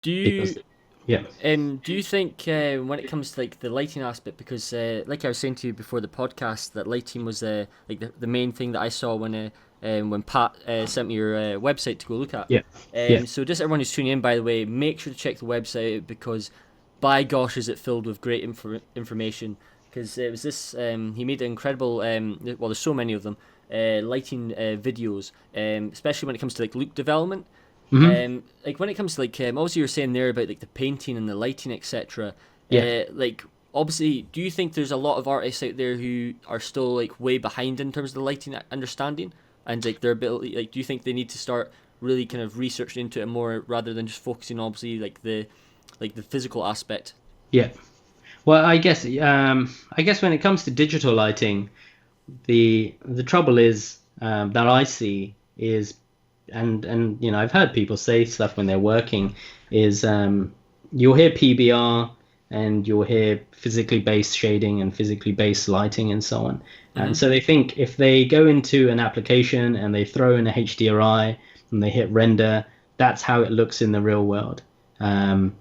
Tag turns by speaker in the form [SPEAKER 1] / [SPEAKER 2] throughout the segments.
[SPEAKER 1] Do
[SPEAKER 2] because
[SPEAKER 1] you
[SPEAKER 2] yeah,
[SPEAKER 1] do you think when it comes to like the lighting aspect, because like I was saying to you before the podcast, that lighting was like the main thing that I saw when Pat sent me your website to go look at.
[SPEAKER 2] yeah, yeah,
[SPEAKER 1] So just everyone who's tuning in, by the way, make sure to check the website out because, by gosh, is it filled with great information. Because it was this, he made an incredible. Well, there's so many of them. Lighting videos, especially when it comes to like look development.
[SPEAKER 2] hmm
[SPEAKER 1] Like when it comes to like obviously you were saying there about like the painting and the lighting, etc.
[SPEAKER 2] yeah.
[SPEAKER 1] Like obviously, do you think there's a lot of artists out there who are still like way behind in terms of the lighting understanding and like their ability? Like, do you think they need to start really kind of researching into it more rather than just focusing obviously like the physical aspect?
[SPEAKER 2] Yeah. Well, I guess when it comes to digital lighting, the trouble is that I see is, and I've heard people say stuff when they're working is you'll hear PBR and you'll hear physically based shading and physically based lighting and so on. And
[SPEAKER 1] Mm-hmm.
[SPEAKER 2] so they think if they go into an application and they throw in a HDRI and they hit render, that's how it looks in the real world. Um,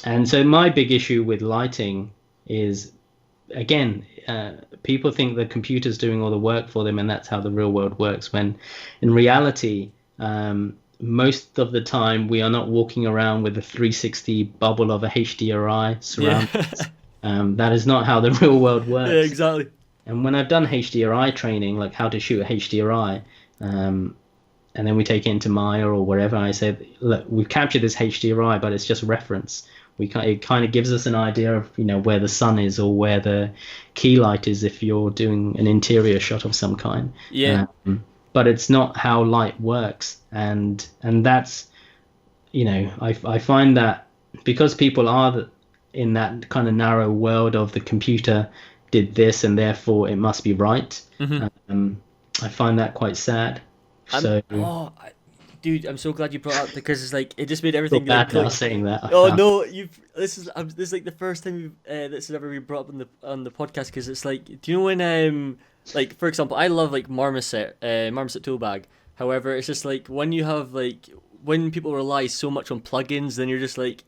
[SPEAKER 2] and so my big issue with lighting is, again, people think the computer's doing all the work for them and that's how the real world works, when in reality, most of the time we are not walking around with a 360 bubble of a HDRI
[SPEAKER 1] Yeah.
[SPEAKER 2] surround us. That is not how the real world
[SPEAKER 1] Yeah.
[SPEAKER 2] works.
[SPEAKER 1] Exactly.
[SPEAKER 2] And when I've done HDRI training, like how to shoot a HDRI, and then we take it into Maya or wherever, I say, look, we've captured this HDRI, but it's just reference. It kind of gives us an idea of where the sun is or where the key light is if you're doing an interior shot of some kind.
[SPEAKER 1] Yeah.
[SPEAKER 2] But it's not how light works, and that's I find that because people are in that kind of narrow world of the computer did this and therefore it must be right.
[SPEAKER 1] Mm-hmm.
[SPEAKER 2] I find that quite sad.
[SPEAKER 1] I'm
[SPEAKER 2] So
[SPEAKER 1] dude, I'm so glad you brought up because it's like it just made
[SPEAKER 2] feel
[SPEAKER 1] everything like
[SPEAKER 2] bad now
[SPEAKER 1] click.
[SPEAKER 2] saying that. I
[SPEAKER 1] Oh
[SPEAKER 2] found.
[SPEAKER 1] no, you've this is like the first time this has ever been brought up on the podcast because it's like, do you know when like for example, I love like Marmoset tool bag. However, it's just like when you have like when people rely so much on plugins, then you're just like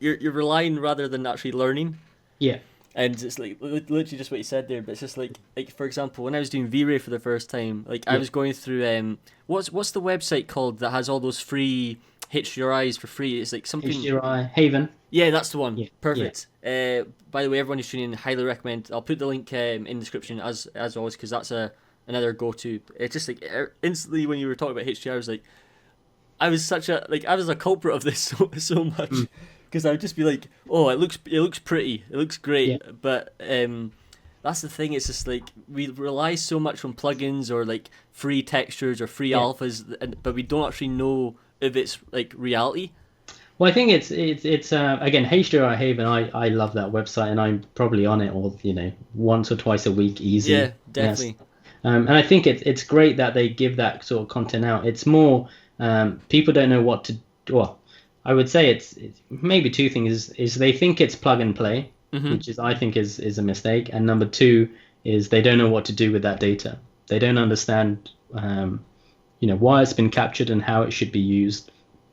[SPEAKER 1] you're relying rather than actually learning.
[SPEAKER 2] Yeah,
[SPEAKER 1] And it's like literally just what you said there, but it's just like for example, when I was doing V-Ray for the first time, like I
[SPEAKER 2] yeah.
[SPEAKER 1] was going through what's the website called that has all those free HDRIs for free? It's like something.
[SPEAKER 2] HDRI Haven.
[SPEAKER 1] Yeah, that's the one.
[SPEAKER 2] Yeah, yeah,
[SPEAKER 1] Perfect. By the way, everyone who's tuning in, highly recommend. I'll put the link in the description as always because that's another go to. It's just like instantly when you were talking about HDR, I was a culprit of this so much
[SPEAKER 2] mm,
[SPEAKER 1] because I would just be like, oh, it looks pretty, it looks
[SPEAKER 2] yeah,
[SPEAKER 1] great, but that's the thing. It's just like we rely so much on plugins or like free textures or free
[SPEAKER 2] yeah.
[SPEAKER 1] alphas, but we don't actually know if it's like reality.
[SPEAKER 2] Well, I think it's again HDRI Haven. I love that website, and I'm probably on it all once or twice a week, easy.
[SPEAKER 1] Yeah,
[SPEAKER 2] Yes.
[SPEAKER 1] definitely.
[SPEAKER 2] And I think it's great that they give that sort of content out. It's more people don't know what to. Well, I would say it's maybe two things is they think it's plug and play,
[SPEAKER 1] Hmm.
[SPEAKER 2] which is I think is a mistake. And number two is they don't know what to do with that data. They don't understand why it's been captured and how it should be used.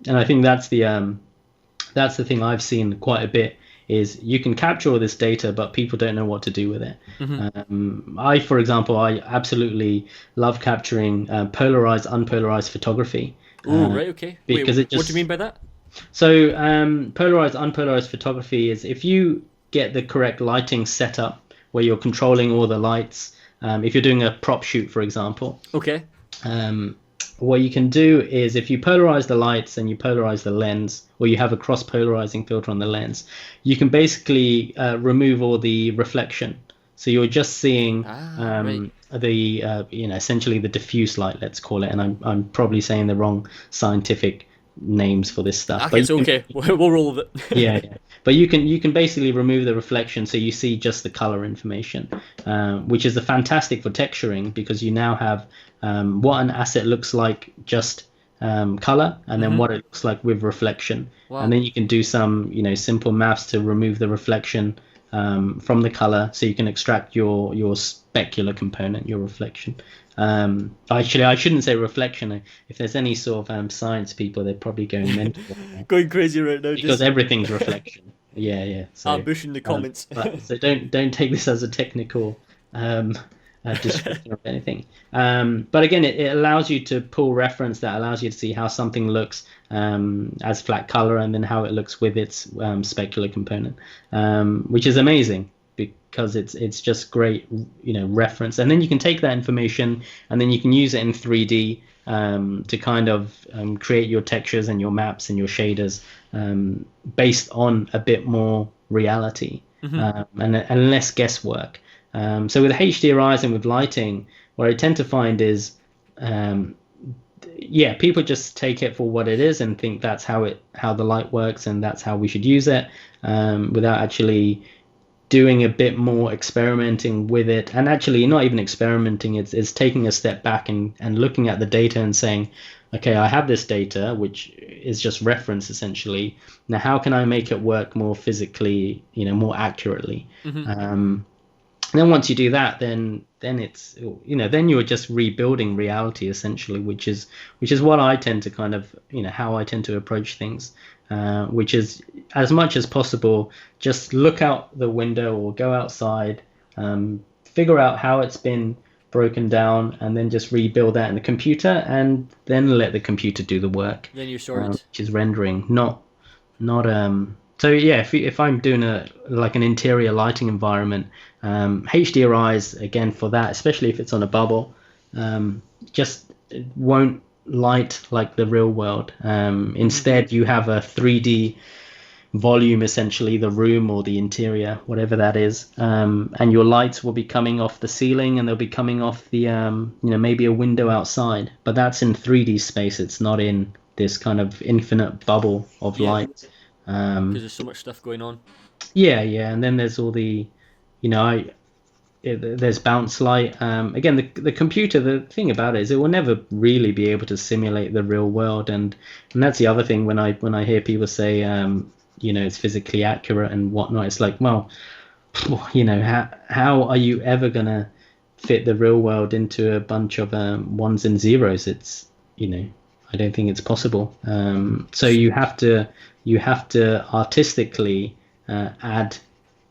[SPEAKER 2] And I think that's the thing I've seen quite a bit is you can capture all this data, but people don't know what to do with it.
[SPEAKER 1] Hmm.
[SPEAKER 2] For example, I absolutely love capturing polarized, unpolarized photography
[SPEAKER 1] Oh, right, okay. Wait,
[SPEAKER 2] because it
[SPEAKER 1] what do you
[SPEAKER 2] just
[SPEAKER 1] mean by that?
[SPEAKER 2] so polarized, unpolarized photography is if you get the correct lighting setup where you're controlling all the lights. If you're doing a prop shoot, for example,
[SPEAKER 1] Okay.
[SPEAKER 2] um, what you can do is if you polarize the lights and you polarize the lens, or you have a cross polarizing filter on the lens, you can basically remove all the reflection. So you're just seeing
[SPEAKER 1] Ah, right.
[SPEAKER 2] the essentially the diffuse light, let's call it. And I'm probably saying the wrong scientific names for this stuff,
[SPEAKER 1] Okay,
[SPEAKER 2] but you
[SPEAKER 1] it's
[SPEAKER 2] can
[SPEAKER 1] okay. We'll roll with
[SPEAKER 2] yeah,
[SPEAKER 1] it.
[SPEAKER 2] yeah. But you can basically remove the reflection, so you see just the color information, which is fantastic for texturing because you now have what an asset looks like just color, and then
[SPEAKER 1] Hmm.
[SPEAKER 2] what it looks like with reflection, and
[SPEAKER 1] Wow.
[SPEAKER 2] then you can do some simple maths to remove the reflection from the color, so you can extract your specular component, your reflection. Actually, I shouldn't say reflection. If there's any sort of science people, they're probably going mental
[SPEAKER 1] going crazy right now
[SPEAKER 2] because everything's reflection. Yeah. So
[SPEAKER 1] ambush in the comments.
[SPEAKER 2] so don't take this as a technical description of anything. But again, it allows you to pull reference that allows you to see how something looks as flat color, and then how it looks with its specular component, which is amazing because it's just great, reference. And then you can take that information and then you can use it in 3D to kind of create your textures and your maps and your shaders based on a bit more reality and less guesswork. So with HDRIs and with lighting, what I tend to find is, people just take it for what it is and think that's how the light works and that's how we should use it, without actually doing a bit more experimenting with it. And actually not even experimenting, it's taking a step back and looking at the data and saying, okay, I have this data, which is just reference essentially. Now, how can I make it work more physically, more accurately? And then once you do that, then it's, then you're just rebuilding reality essentially, which is what I tend to kind of, how I tend to approach things, which is as much as possible, just look out the window or go outside, figure out how it's been broken down, and then just rebuild that in the computer, and then let the computer do the work.
[SPEAKER 1] Then you're sorted.
[SPEAKER 2] Which is rendering, not. So yeah, if I'm doing an interior lighting environment, HDRIs again for that, especially if it's on a bubble, just won't light like the real world. Instead, you have a 3D volume, essentially the room or the interior, whatever that is, and your lights will be coming off the ceiling and they'll be coming off the maybe a window outside, but that's in 3D space. It's not in this kind of infinite bubble of light.
[SPEAKER 1] Because there's so much stuff going on.
[SPEAKER 2] Yeah, and then there's all the, there's bounce light. Again, the computer, the thing about it is it will never really be able to simulate the real world, and that's the other thing when I hear people say, it's physically accurate and whatnot. It's like, well, how are you ever gonna fit the real world into a bunch of ones and zeros? It's, I don't think it's possible. So you have to artistically add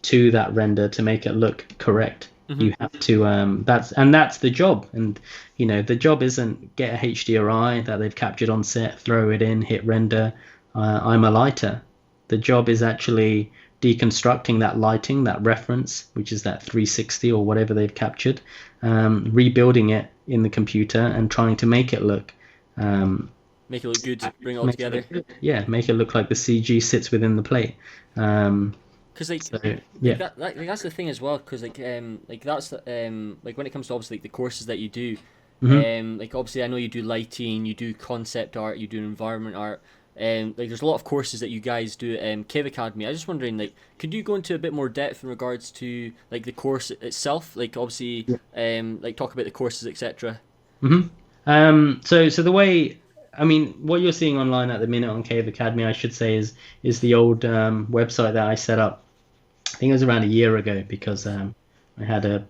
[SPEAKER 2] to that render to make it look correct. You have to that's the job. And the job isn't get a HDRI that they've captured on set, throw it in, hit render, I'm a lighter. The job is actually deconstructing that lighting, that reference, which is that 360 or whatever they've captured, rebuilding it in the computer and trying to make it look
[SPEAKER 1] make it look good, bring it all together.
[SPEAKER 2] Make it look like the CG sits within the plate.
[SPEAKER 1] Because that's the thing as well. Because that's when it comes to obviously the courses that you do. Obviously I know you do lighting, you do concept art, you do environment art. There's a lot of courses that you guys do at Cave Academy. I was just wondering, could you go into a bit more depth in regards to the course itself? Obviously, talk about the courses, etc.
[SPEAKER 2] So the way, what you're seeing online at the minute on Cave Academy, I should say, is the old website that I set up. I think it was around a year ago, because I had it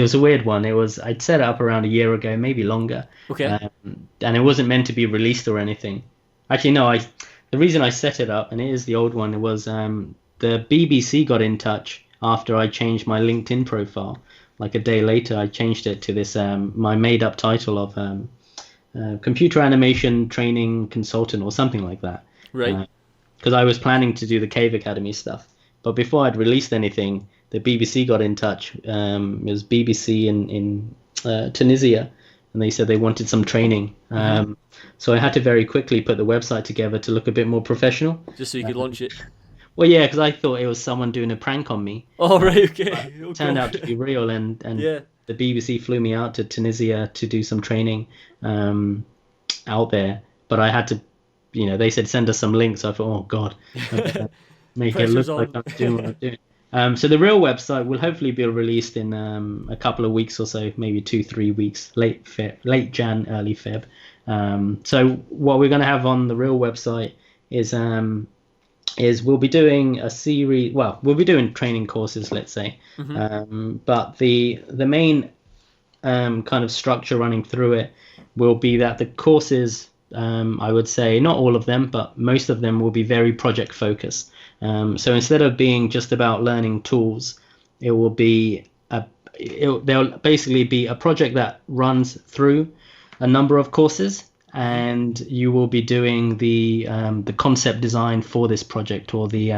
[SPEAKER 2] was a weird one. I'd set it up around a year ago, maybe longer.
[SPEAKER 1] Okay.
[SPEAKER 2] And it wasn't meant to be released or anything. Actually, no. The reason I set it up, and it is the old one, it was the BBC got in touch after I changed my LinkedIn profile. Like a day later, I changed it to this my made-up title of computer animation training consultant or something like that.
[SPEAKER 1] Right.
[SPEAKER 2] Because I was planning to do the Cave Academy stuff, but before I'd released anything, the BBC got in touch. It was BBC in Tunisia, and they said they wanted some training. So I had to very quickly put the website together to look a bit more professional.
[SPEAKER 1] Just so you could launch it.
[SPEAKER 2] Well, yeah, because I thought it was someone doing a prank on me.
[SPEAKER 1] Oh, right, okay.
[SPEAKER 2] It turned out to be real, and
[SPEAKER 1] yeah.
[SPEAKER 2] The BBC flew me out to Tunisia to do some training out there. But I had to, they said send us some links. So I thought, oh God, make it look like I'm doing what I'm doing. So the real website will hopefully be released in a couple of weeks or so, maybe 2-3 weeks, late Jan, early Feb. So what we're going to have on the real website is is we'll be doing a series. Well, we'll be doing training courses, let's say, but the main kind of structure running through it will be that the courses, I would say, not all of them, but most of them will be very project focused. So instead of being just about learning tools, it will be there'll basically be a project that runs through a number of courses, and you will be doing the concept design for this project, or the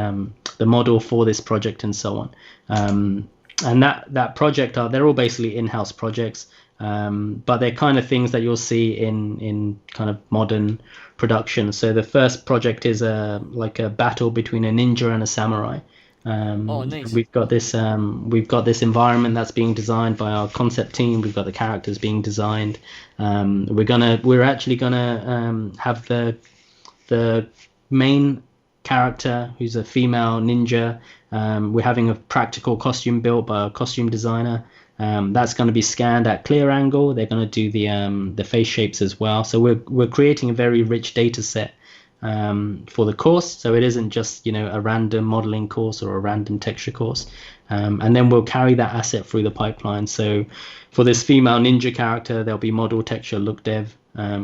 [SPEAKER 2] model for this project, and so on. And that project they're all basically in-house projects, but they're kind of things that you'll see in kind of modern production. So the first project is like a battle between a ninja and a samurai.
[SPEAKER 1] Oh, nice.
[SPEAKER 2] We've got this environment that's being designed by our concept team. We've got the characters being designed. We're actually gonna have the main character, who's a female ninja. We're having a practical costume built by a costume designer. That's going to be scanned at clear angle. They're going to do the face shapes as well. So we're creating a very rich data set for the course. So it isn't just a random modeling course or a random texture course. And then we'll carry that asset through the pipeline. So for this female ninja character, there'll be model, texture, look dev,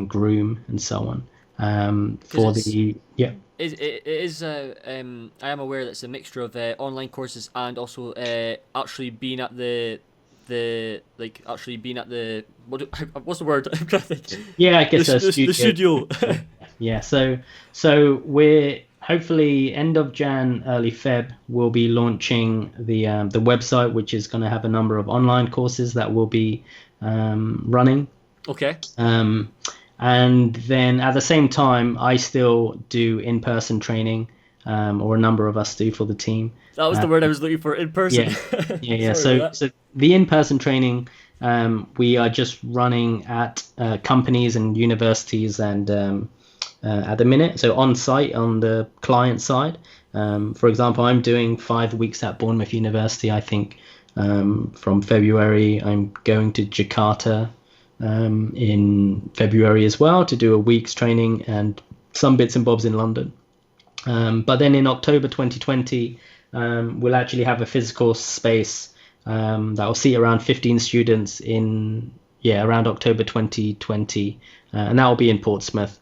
[SPEAKER 2] groom, and so on.
[SPEAKER 1] It is. I am aware that it's a mixture of online courses and also actually being at what's the word? I'm trying to think.
[SPEAKER 2] Yeah, I guess
[SPEAKER 1] the studio.
[SPEAKER 2] Yeah, so we're hopefully end of Jan, early Feb, we'll be launching the website, which is going to have a number of online courses that will be running.
[SPEAKER 1] Okay.
[SPEAKER 2] And then at the same time, I still do in-person training, or a number of us do for the team.
[SPEAKER 1] That was the word I was looking for, in person.
[SPEAKER 2] Yeah. So the in-person training, we are just running at companies and universities and at the minute. So on site, on the client side. For example, I'm doing 5 weeks at Bournemouth University, I think. From February, I'm going to Jakarta in February as well to do a week's training and some bits and bobs in London. But then in October 2020, we'll actually have a physical space that will seat around 15 students around October 2020, and that will be in Portsmouth.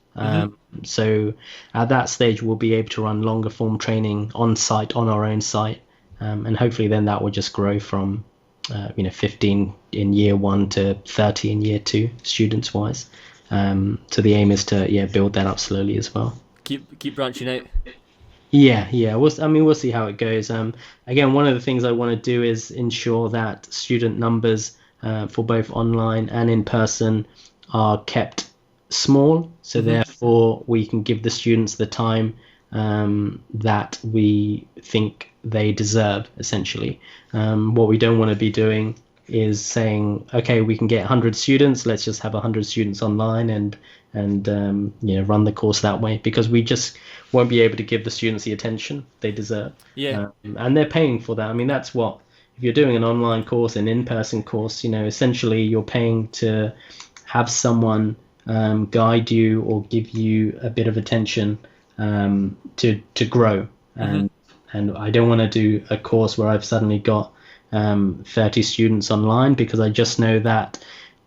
[SPEAKER 2] So at that stage, we'll be able to run longer form training on site, on our own site, and hopefully then that will just grow from 15 in year 1 to 30 in year 2, students wise. So the aim is to build that up slowly as well.
[SPEAKER 1] Keep branching out.
[SPEAKER 2] Yeah. We'll see how it goes. Again, one of the things I want to do is ensure that student numbers for both online and in person are kept small. So therefore, we can give the students the time that we think they deserve, essentially. What we don't want to be doing is saying, okay, we can get 100 students, let's just have 100 students online and run the course that way, because we just won't be able to give the students the attention they deserve. And they're paying for that. I mean, that's what, if you're doing an online course, an in-person course, essentially you're paying to have someone guide you or give you a bit of attention to grow. And I don't want to do a course where I've suddenly got 30 students online, because I just know that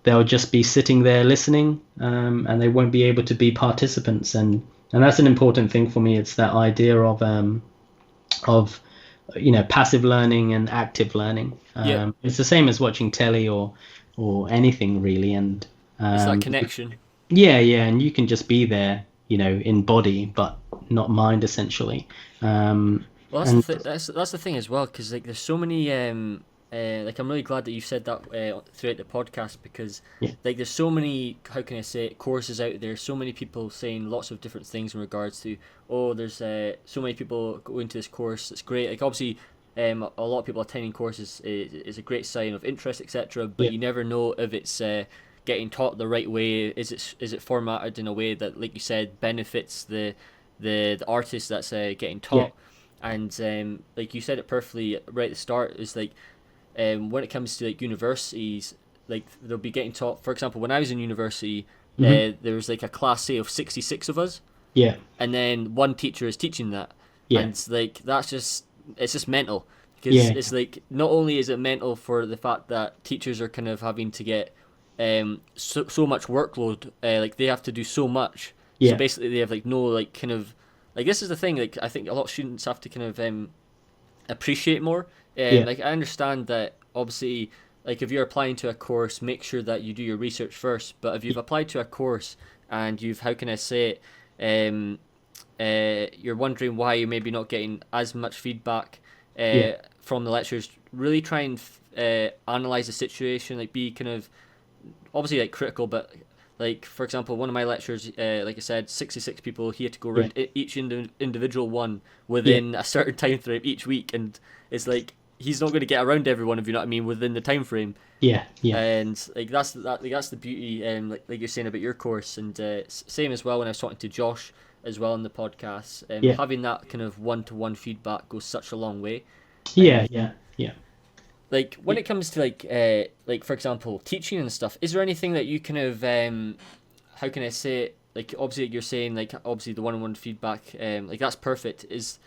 [SPEAKER 2] they'll just be sitting there listening, and they won't be able to be participants. And that's an important thing for me. It's that idea of passive learning and active learning. It's the same as watching telly or anything really. And
[SPEAKER 1] it's that connection.
[SPEAKER 2] Yeah, and you can just be there, in body but not mind, essentially.
[SPEAKER 1] Well, that's the thing as well, because there's so many I'm really glad that you said that throughout the podcast, because there's so many, how can I say it, courses out there, so many people saying lots of different things in regards to, there's so many people going to this course, it's great. Obviously a lot of people attending courses is a great sign of interest, etc. But you never know if it's getting taught the right way. Is it formatted in a way that, like you said, benefits the artist that's getting taught? And like you said it perfectly right at the start, is when it comes to universities, they'll be getting taught. For example, when I was in university, there was a class, say, of 66 of us. And then one teacher is teaching that.
[SPEAKER 2] Yeah.
[SPEAKER 1] And like it's just mental, because
[SPEAKER 2] Yeah.
[SPEAKER 1] it's like not only is it mental for the fact that teachers are kind of having to get so much workload, like they have to do so much, so
[SPEAKER 2] Yeah.
[SPEAKER 1] basically they have like no like kind of like, this is the thing, like I think a lot of students have to kind of appreciate more.
[SPEAKER 2] Yeah.
[SPEAKER 1] Like I understand that obviously, like if you're applying to a course, make sure that you do your research first. But if you've applied to a course and you've, how can I say it, you're wondering why you're maybe not getting as much feedback
[SPEAKER 2] Yeah.
[SPEAKER 1] from the lecturers, really try and analyze the situation, like be kind of obviously like critical, but like for example, one of my lecturers, like I said, 66 people, he had to go around each individual one within a certain time frame each week, and it's like he's not going to get around everyone, if you know what I mean, within the time frame.
[SPEAKER 2] Yeah. Yeah.
[SPEAKER 1] And like that's the beauty, like you're saying about your course, and same as well when I was talking to Josh as well on the podcast, having that kind of one-to-one feedback goes such a long way.
[SPEAKER 2] Yeah. Yeah. Yeah.
[SPEAKER 1] Like when it comes to like for example teaching and stuff, is there anything that you kind of how can I say it, like obviously you're saying like obviously the one-on-one feedback, like that's perfect, is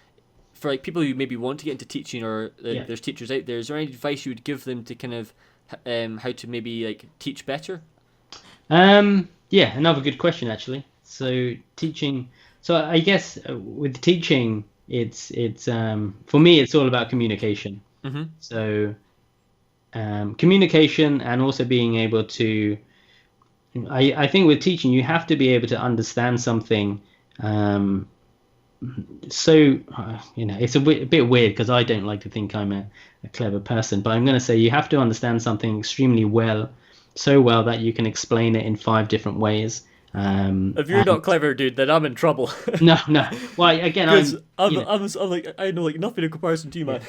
[SPEAKER 1] for like people who maybe want to get into teaching, or there's teachers out there, is there any advice you would give them to kind of how to maybe like teach better?
[SPEAKER 2] Yeah, another good question actually. So teaching, so I guess with teaching, it's for me it's all about communication.
[SPEAKER 1] Mm-hmm.
[SPEAKER 2] So communication, and also being able to, I think with teaching you have to be able to understand something. So it's a bit weird because I don't like to think I'm a clever person, but I'm going to say you have to understand something extremely well, so well that you can explain it in 5 different ways.
[SPEAKER 1] If you're not clever, dude, then I'm in trouble.
[SPEAKER 2] No. Well, again,
[SPEAKER 1] I'm like, I know like nothing in comparison to you, man.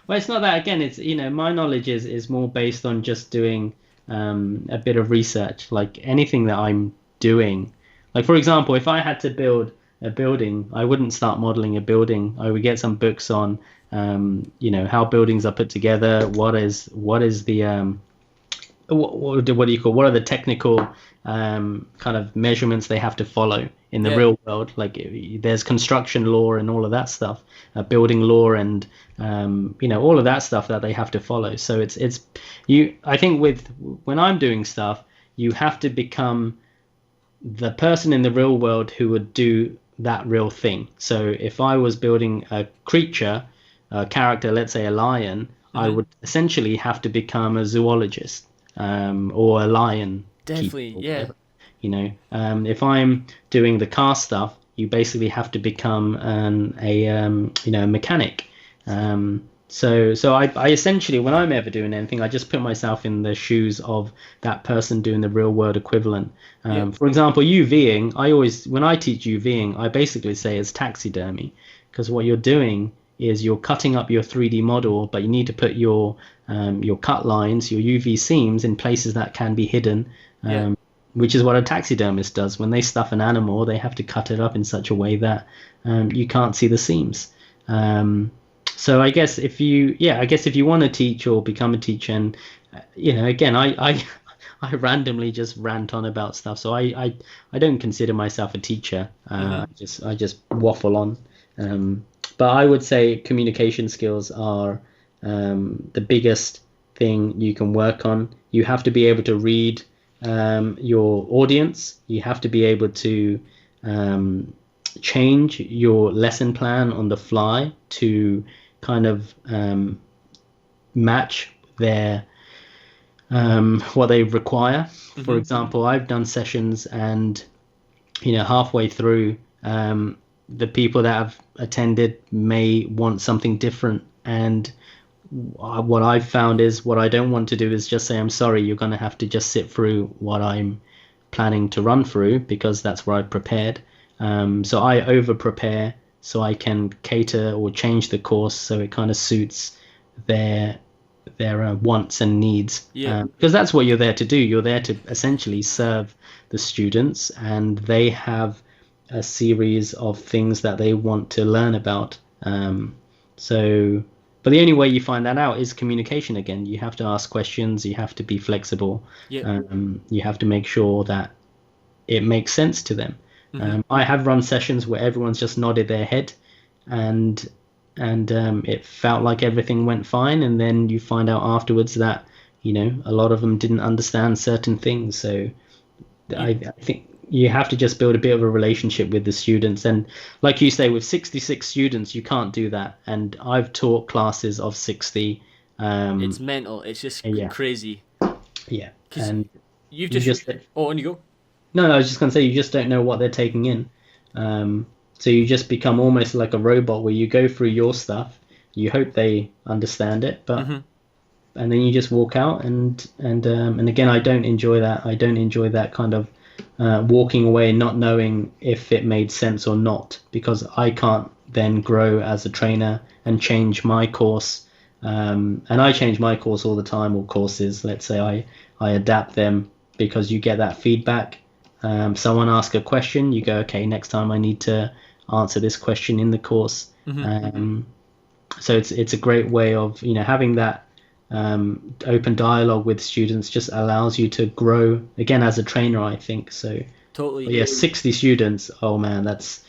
[SPEAKER 2] Well, it's not that. Again, it's my knowledge is more based on just doing a bit of research. Like anything that I'm doing, like for example, if I had to build a building, I wouldn't start modeling a building. I would get some books on how buildings are put together. What is the what do you call, what are the technical kind of measurements they have to follow in the real world? Like there's construction law and all of that stuff, building law, and all of that stuff that they have to follow. So it's I think when I'm doing stuff, you have to become the person in the real world who would do that real thing. So if I was building a creature, a character, let's say a lion, I would essentially have to become a zoologist, or a lion
[SPEAKER 1] definitely
[SPEAKER 2] keeper, if I'm doing the car stuff, you basically have to become a mechanic. So I essentially, when I'm ever doing anything, I just put myself in the shoes of that person doing the real world equivalent. For example, UVing, when I teach UVing, I basically say it's taxidermy, because what you're doing is you're cutting up your 3D model, but you need to put your cut lines, your UV seams in places that can be hidden, which is what a taxidermist does. When they stuff an animal, they have to cut it up in such a way that you can't see the seams. So I guess if you want to teach or become a teacher, and again, I randomly just rant on about stuff, so I don't consider myself a teacher. I just waffle on. But I would say communication skills are the biggest thing you can work on. You have to be able to read your audience. You have to be able to change your lesson plan on the fly to kind of match their what they require. For example, I've done sessions, and halfway through, the people that have attended may want something different, and what I've found is what I don't want to do is just say, I'm sorry, you're going to have to just sit through what I'm planning to run through, because that's what I've prepared. So I over prepare so I can cater or change the course so it kind of suits their wants and needs. Because that's what you're there to do. You're there to essentially serve the students, and they have a series of things that they want to learn about. But the only way you find that out is communication again. You have to ask questions, you have to be flexible, you have to make sure that it makes sense to them. I have run sessions where everyone's just nodded their head, and it felt like everything went fine, and then you find out afterwards that a lot of them didn't understand certain things. So
[SPEAKER 1] You,
[SPEAKER 2] I think you have to just build a bit of a relationship with the students, and like you say, with 66 students, you can't do that. And I've taught classes of 60.
[SPEAKER 1] it's mental. It's just
[SPEAKER 2] Yeah,
[SPEAKER 1] crazy.
[SPEAKER 2] yeah,
[SPEAKER 1] Because
[SPEAKER 2] and
[SPEAKER 1] you've
[SPEAKER 2] you
[SPEAKER 1] just
[SPEAKER 2] just
[SPEAKER 1] oh, and you go.
[SPEAKER 2] no, I was just gonna say you just don't know what they're taking in. So you just become almost like a robot where you go through your stuff, you hope they understand it, but
[SPEAKER 1] Hmm.
[SPEAKER 2] and then you just walk out, and again, I don't enjoy that. I don't enjoy that kind of walking away not knowing if it made sense or not, because I can't then grow as a trainer and change my course. And I change my course all the time, or courses. Let's say I adapt them because you get that feedback. Someone asks a question, you go, okay, next time I need to answer this question in the course.
[SPEAKER 1] Hmm.
[SPEAKER 2] So it's a great way of having that open dialogue with students just allows you to grow again as a trainer, I think. So but
[SPEAKER 1] Totally.
[SPEAKER 2] yeah, 60 students, oh man, it's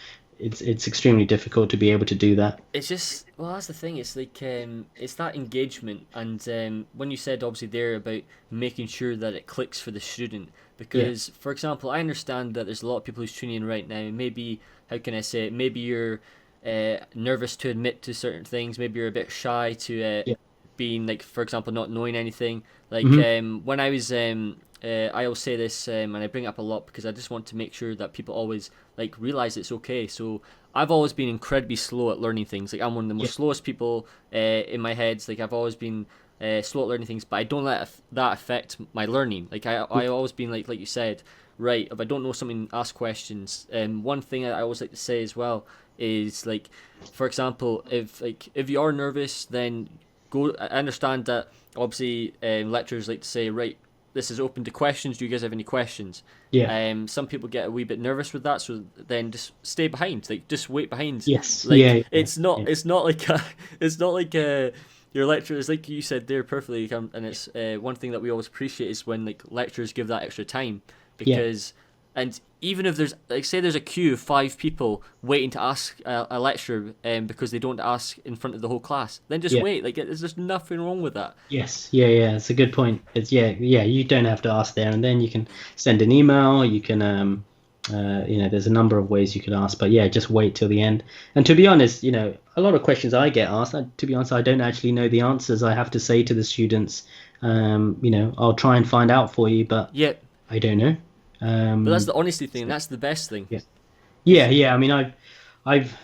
[SPEAKER 2] extremely difficult to be able to do that.
[SPEAKER 1] It's just well, that's the thing. It's like it's that engagement, and when you said obviously there about making sure that it clicks for the student,
[SPEAKER 2] Yeah,
[SPEAKER 1] because for example, I understand that there's a lot of people who's tuning in right now. Maybe how can I say it? Maybe you're nervous to admit to certain things. Maybe you're a bit shy to
[SPEAKER 2] yeah.
[SPEAKER 1] being like, for example, not knowing anything. Like
[SPEAKER 2] Hmm.
[SPEAKER 1] when I was I always say this, and I bring it up a lot because I just want to make sure that people always like realize it's okay. So I've always been incredibly slow at learning things. Like I'm one of the
[SPEAKER 2] Yeah,
[SPEAKER 1] most slowest people in my head. Like I've always been slow at learning things, but I don't let that affect my learning. Like I always been like you said, right? If I don't know something, ask questions. One thing I always like to say as well is like, for example, if you are nervous, then go. I understand that obviously lecturers like to say, right, this is open to questions. Do you guys have any questions?
[SPEAKER 2] yeah.
[SPEAKER 1] Some people get a wee bit nervous with that, so then just stay behind. Like just wait behind.
[SPEAKER 2] Yes,
[SPEAKER 1] Like
[SPEAKER 2] yeah, yeah, yeah.
[SPEAKER 1] it's not like it's not like your lecturers, like you said there perfectly. And it's one thing that we always appreciate is when like lecturers give that extra time,
[SPEAKER 2] Yeah.
[SPEAKER 1] because and even if there's like say there's a queue of 5 people waiting to ask a lecturer because they don't ask in front of the whole class, then just
[SPEAKER 2] Yeah.
[SPEAKER 1] wait. Like there's just nothing wrong with that.
[SPEAKER 2] Yes, yeah, yeah, it's a good point. It's yeah, you don't have to ask there and then. You can send an email, you can there's a number of ways you could ask, but yeah, just wait till the end. And to be honest, a lot of questions I get asked, to be honest, I don't actually know the answers. I have to say to the students, I'll try and find out for you, but
[SPEAKER 1] Yeah,
[SPEAKER 2] I don't know.
[SPEAKER 1] but that's
[SPEAKER 2] Um,
[SPEAKER 1] the honesty thing. That's the best thing.
[SPEAKER 2] yeah. Yeah,
[SPEAKER 1] Because
[SPEAKER 2] yeah. I mean, I've,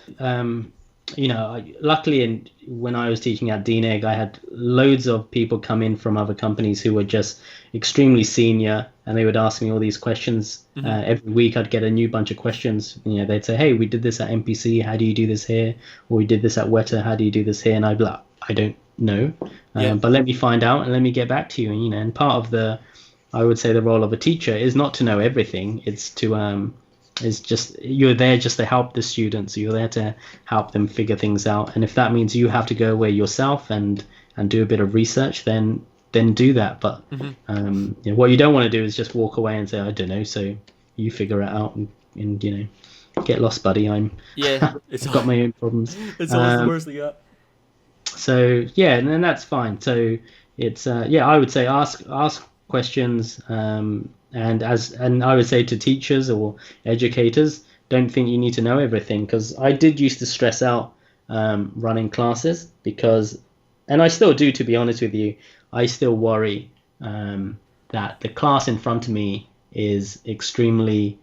[SPEAKER 2] luckily, when I was teaching at DNeg, I had loads of people come in from other companies who were just extremely senior, and they would ask me all these questions.
[SPEAKER 1] hmm.
[SPEAKER 2] Every week, I'd get a new bunch of questions. They'd say, "Hey, we did this at MPC. How do you do this here? Or we did this at Weta. How do you do this here?" And I'd be like, "I don't know,
[SPEAKER 1] Yeah.
[SPEAKER 2] but let me find out and let me get back to you." And part of I would say the role of a teacher is not to know everything. It's just you're there just to help the students. You're there to help them figure things out. And if that means you have to go away yourself and do a bit of research, then do that. But
[SPEAKER 1] Hmm.
[SPEAKER 2] what you don't want to do is just walk away and say, I don't know. So you figure it out and get lost, buddy.
[SPEAKER 1] Yeah, it's
[SPEAKER 2] I've got my own problems.
[SPEAKER 1] it's always the worst thing. Yeah.
[SPEAKER 2] So yeah, and then that's fine. So it's yeah, I would say ask questions, and I would say to teachers or educators, don't think you need to know everything, because I did used to stress out running classes because, and I still do, to be honest with you, I still worry that the class in front of me is extremely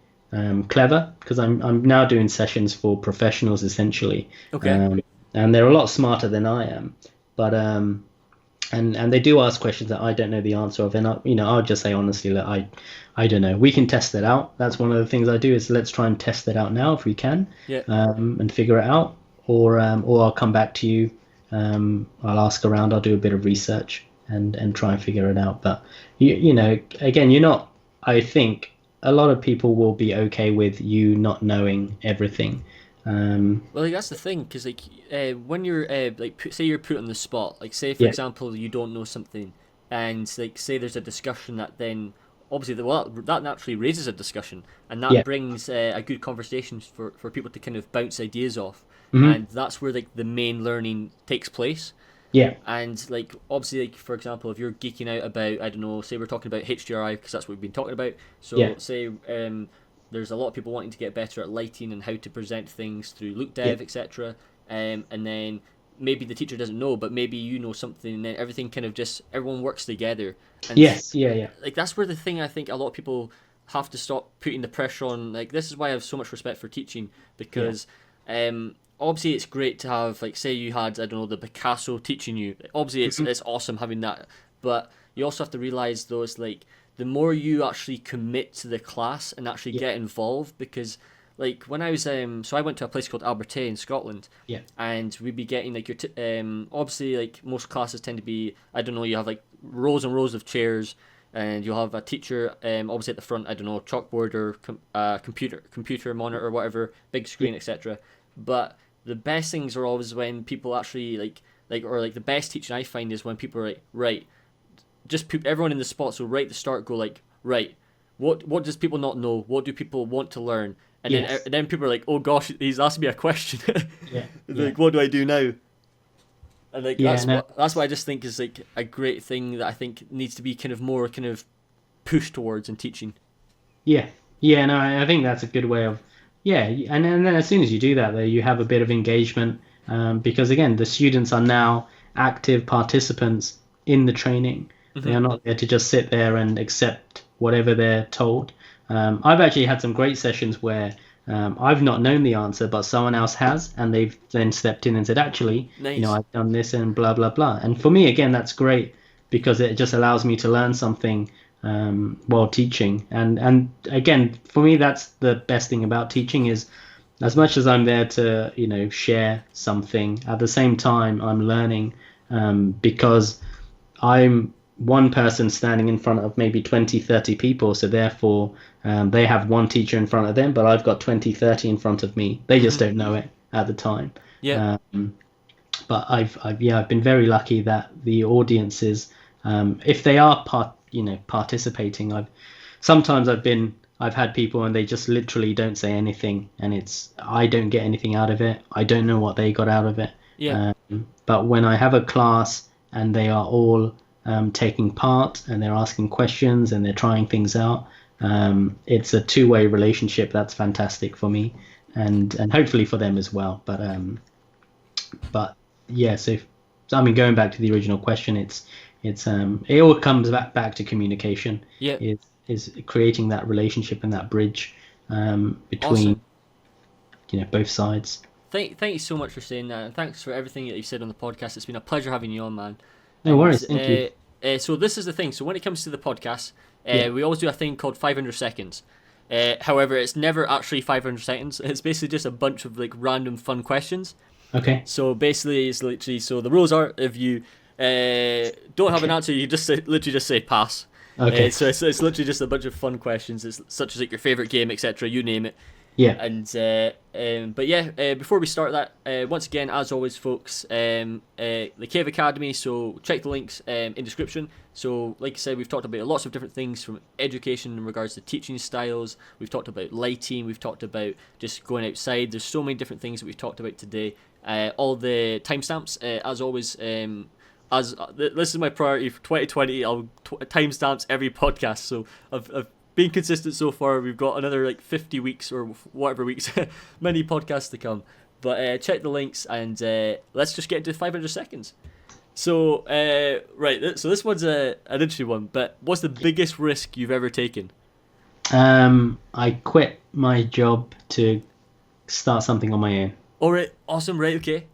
[SPEAKER 2] clever, because I'm now doing sessions for professionals essentially,
[SPEAKER 1] Okay.
[SPEAKER 2] and they're a lot smarter than I am, but and they do ask questions that I don't know the answer of, and I'll just say honestly that I don't know. We can test it out. That's one of the things I do, is let's try and test it out now if we can,
[SPEAKER 1] Yeah.
[SPEAKER 2] and figure it out, or I'll come back to you. I'll ask around. I'll do a bit of research and try and figure it out. But again, you're not. I think a lot of people will be okay with you not knowing everything.
[SPEAKER 1] Well, like that's the thing, because like when you're say you're put on the spot, like say for
[SPEAKER 2] Yeah,
[SPEAKER 1] example you don't know something, and like say there's a discussion that then obviously that naturally raises a discussion, and that
[SPEAKER 2] yeah,
[SPEAKER 1] brings a good conversation for people to kind of bounce ideas off. and that's where like the main learning takes place.
[SPEAKER 2] Yeah.
[SPEAKER 1] And like obviously, like for example, if you're geeking out about, I don't know, say we're talking about HDRI because that's what we've been talking about. So
[SPEAKER 2] Yeah.
[SPEAKER 1] say there's a lot of people wanting to get better at lighting and how to present things through look dev, etc. And then maybe the teacher doesn't know, but maybe you know something, and then everything kind of just everyone works together. And
[SPEAKER 2] Yes. Yeah.
[SPEAKER 1] like that's where the thing I think a lot of people have to stop putting the pressure on. Like this is why I have so much respect for teaching, because obviously it's great to have, like, say you had, I don't know, the Picasso teaching you. Obviously it's awesome having that, but you also have to realize though, it's like the more you actually commit to the class and actually get involved, because like when I was so I went to a place called Alberta in Scotland, and we'd be getting like your obviously like most classes tend to be, I don't know, you have like rows and rows of chairs, and you'll have a teacher obviously at the front, I don't know, chalkboard or computer monitor or whatever, big screen, etc. But the best things are always when people actually like the best teaching I find is when people are like, right, just put everyone in the spot. So right at the start, go like, right, what does people not know? What do people want to learn? And then people are like, oh gosh, he's asked me a question. Like, what do I do now? And like that's what I just think is like a great thing that I think needs to be kind of more kind of pushed towards in teaching.
[SPEAKER 2] No, I think that's a good way of and then as soon as you do that, though, you have a bit of engagement, because again, the students are now active participants in the training. They are not there to just sit there and accept whatever they're told. I've actually had some great sessions where I've not known the answer, but someone else has, and they've then stepped in and said, actually,
[SPEAKER 1] nice.
[SPEAKER 2] I've done this and blah, blah, blah. And for me, again, that's great because it just allows me to learn something while teaching. And again, for me, that's the best thing about teaching is as much as I'm there to, share something, at the same time, I'm learning because I'm one person standing in front of maybe 20, 30 people. So therefore, they have one teacher in front of them, but I've got 20, 30 in front of me. They just don't know it at the time.
[SPEAKER 1] Yeah.
[SPEAKER 2] But I've been very lucky that the audiences, if they are participating, I've had people and they just literally don't say anything, and I don't get anything out of it. I don't know what they got out of it.
[SPEAKER 1] Yeah.
[SPEAKER 2] But when I have a class and they are all taking part and they're asking questions and they're trying things out, it's a two-way relationship that's fantastic for me and hopefully for them as well. But yeah, so going back to the original question, it all comes back to communication. Is creating that relationship and that bridge between both sides.
[SPEAKER 1] Thank you so much for saying that, and thanks for everything that you've said on the podcast. It's been a pleasure having you on, man.
[SPEAKER 2] No worries, thank you.
[SPEAKER 1] So this is the thing. So when it comes to the podcast, we always do a thing called 500 seconds. However, it's never actually 500 seconds. It's basically just a bunch of like random fun questions.
[SPEAKER 2] Okay.
[SPEAKER 1] So basically, it's literally, so the rules are, if you don't have an answer, you literally just say pass.
[SPEAKER 2] Okay.
[SPEAKER 1] So it's literally just a bunch of fun questions. It's such as like your favorite game, etc. You name it.
[SPEAKER 2] Yeah.
[SPEAKER 1] And but yeah, before we start that, once again, as always, folks, the Cave Academy. So check the links in description. So like I said, we've talked about lots of different things from education in regards to teaching styles. We've talked about lighting. We've talked about just going outside. There's so many different things that we've talked about today. All the timestamps, as always. This is my priority for 2020. I'll timestamps every podcast. So I've been consistent so far. We've got another like 50 weeks or whatever weeks, many podcasts to come. But check the links and let's just get into 500 seconds. So right, so this one's an interesting one. But what's the biggest risk you've ever taken?
[SPEAKER 2] I quit my job to start something on my own.
[SPEAKER 1] All right, awesome. Right, okay.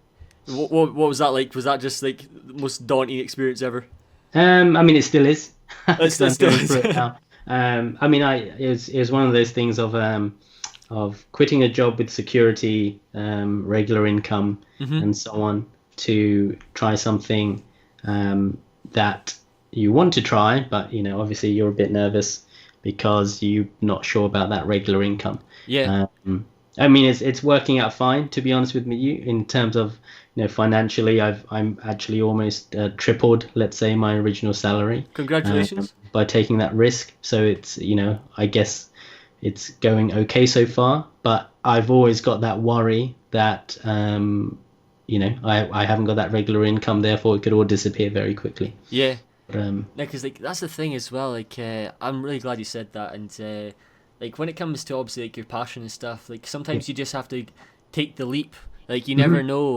[SPEAKER 1] What was that like? Was that just like the most daunting experience ever?
[SPEAKER 2] It still is.
[SPEAKER 1] It still is.
[SPEAKER 2] It now. It was one of those things of quitting a job with security, regular income, and so on, to try something that you want to try, but obviously you're a bit nervous because you're not sure about that regular income.
[SPEAKER 1] Yeah.
[SPEAKER 2] It's working out fine, to be honest with you, in terms of financially. I'm actually almost tripled, let's say, my original salary.
[SPEAKER 1] Congratulations.
[SPEAKER 2] By taking that risk. So it's I guess it's going okay so far, but I've always got that worry that I haven't got that regular income, therefore it could all disappear very quickly.
[SPEAKER 1] Yeah.
[SPEAKER 2] But,
[SPEAKER 1] Because like that's the thing as well. Like I'm really glad you said that. And like when it comes to obviously like your passion and stuff, like sometimes you just have to take the leap. Like you never know.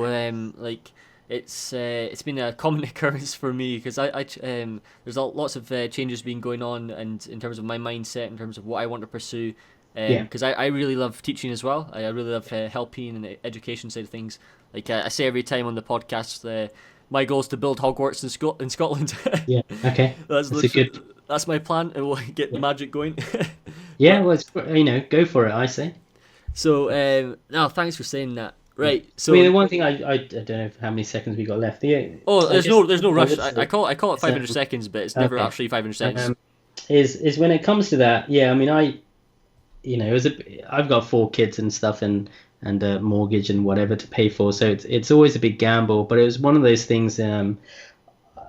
[SPEAKER 1] Like it's been a common occurrence for me because there's lots of changes been going on, and in terms of my mindset, in terms of what I want to pursue. Because I really love teaching as well. I really love helping and the education side of things. Like I say every time on the podcast, my goal is to build Hogwarts in Scotland.
[SPEAKER 2] Yeah. Okay.
[SPEAKER 1] That's my plan, and we'll get the magic going.
[SPEAKER 2] Yeah. Well, go for it, I say.
[SPEAKER 1] So no, thanks for saying that. Right. So
[SPEAKER 2] the one thing I don't know how many seconds we got left.
[SPEAKER 1] There's no rush. I call it 500 seconds, but it's never actually 500 seconds.
[SPEAKER 2] Is when it comes to that. Yeah. I mean, I've got 4 kids and stuff, and a mortgage and whatever to pay for, so it's always a big gamble. But it was one of those things. In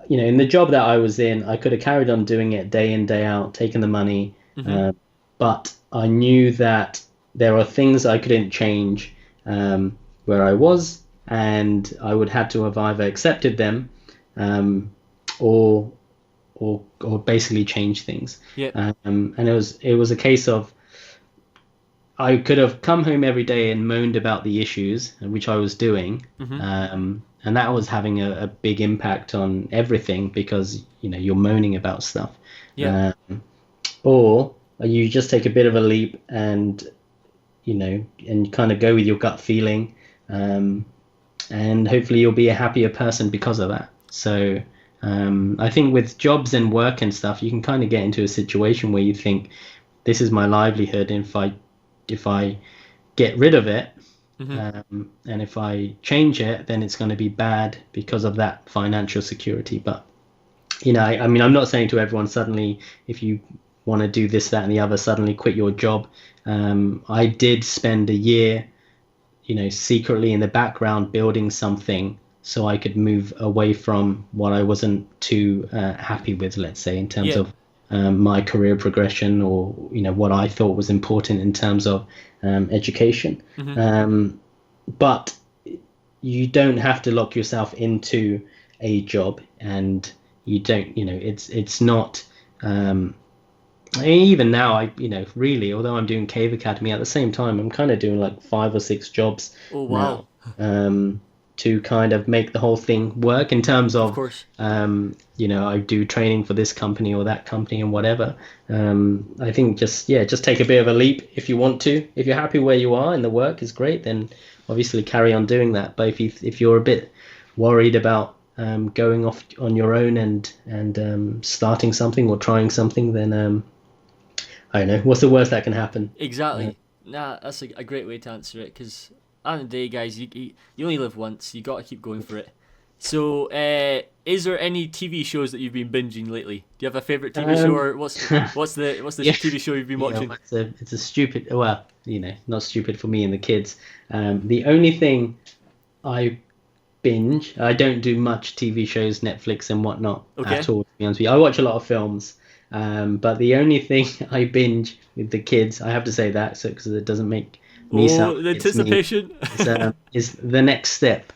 [SPEAKER 2] the job that I was in, I could have carried on doing it day in, day out, taking the money. But I knew that there are things I couldn't change where I was, and I would have to have either accepted them or basically change things.
[SPEAKER 1] Yeah.
[SPEAKER 2] And it was a case of I could have come home every day and moaned about the issues, which I was doing, and that was having a big impact on everything because you're moaning about stuff.
[SPEAKER 1] Yeah.
[SPEAKER 2] Or you just take a bit of a leap and and kind of go with your gut feeling, and hopefully you'll be a happier person because of that. So I think with jobs and work and stuff, you can kind of get into a situation where you think, this is my livelihood, and if I get rid of it, and if I change it, then it's going to be bad because of that financial security. But I mean, I'm not saying to everyone suddenly, if you want to do this, that, and the other, suddenly quit your job. I did spend a year, secretly in the background building something so I could move away from what I wasn't too happy with, let's say, in terms of my career progression, or what I thought was important in terms of education. But you don't have to lock yourself into a job, and you don't. It's not. Even now, really, although I'm doing Cave Academy at the same time, I'm kind of doing like 5 or 6 jobs.
[SPEAKER 1] Oh wow!
[SPEAKER 2] Now, to kind of make the whole thing work in terms of
[SPEAKER 1] course.
[SPEAKER 2] I do training for this company or that company and whatever. I think just take a bit of a leap if you want to. If you're happy where you are and the work is great, then obviously carry on doing that. But if you're a bit worried about going off on your own and starting something or trying something, then I don't know, what's the worst that can happen?
[SPEAKER 1] Exactly. That's a great way to answer it, because at the end of the day, guys, you only live once. You got to keep going for it. So, is there any TV shows that you've been binging lately? Do you have a favorite TV show, or what's the TV show you've been watching?
[SPEAKER 2] It's a stupid. Well, not stupid for me and the kids. The only thing I binge, I don't do much TV shows, Netflix and whatnot at all. To be honest with you, I watch a lot of films. But the only thing I binge with the kids, I have to say that, because it doesn't make me sound.
[SPEAKER 1] The anticipation
[SPEAKER 2] is The Next Step.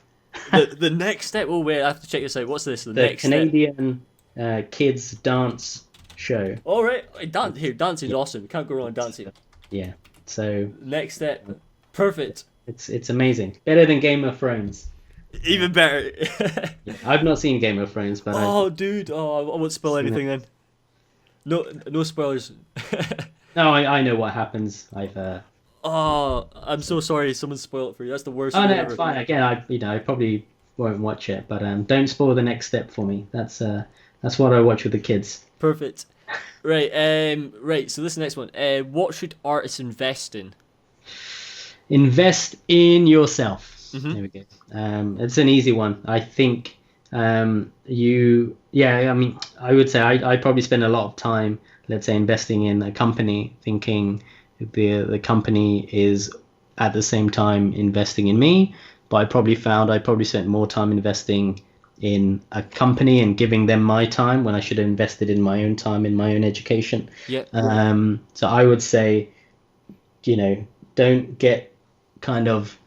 [SPEAKER 1] The Next Step. Oh wait, I have to check this out. What's this? The Next
[SPEAKER 2] Canadian kids dance show.
[SPEAKER 1] All right, dancing is awesome. You can't go wrong with dancing.
[SPEAKER 2] Yeah. So
[SPEAKER 1] Next Step, perfect.
[SPEAKER 2] It's amazing. Better than Game of Thrones.
[SPEAKER 1] Even better.
[SPEAKER 2] I've not seen Game of Thrones, but
[SPEAKER 1] dude, I won't spoil anything then. No spoilers.
[SPEAKER 2] No, I know what happens.
[SPEAKER 1] I'm so sorry. Someone spoiled it for you. That's the worst.
[SPEAKER 2] Oh no, it's fine. Again, I probably won't watch it, but don't spoil The Next Step for me. That's what I watch with the kids.
[SPEAKER 1] Perfect. Right. Right. So this is the next one. What should artists invest in?
[SPEAKER 2] Invest in yourself. There we go. It's an easy one. I think I mean, I would say I probably spend a lot of time, let's say, investing in a company, thinking the company is at the same time investing in me. But I probably spent more time investing in a company and giving them my time when I should have invested in my own time, in my own education.
[SPEAKER 1] Yeah.
[SPEAKER 2] So I would say, don't get kind of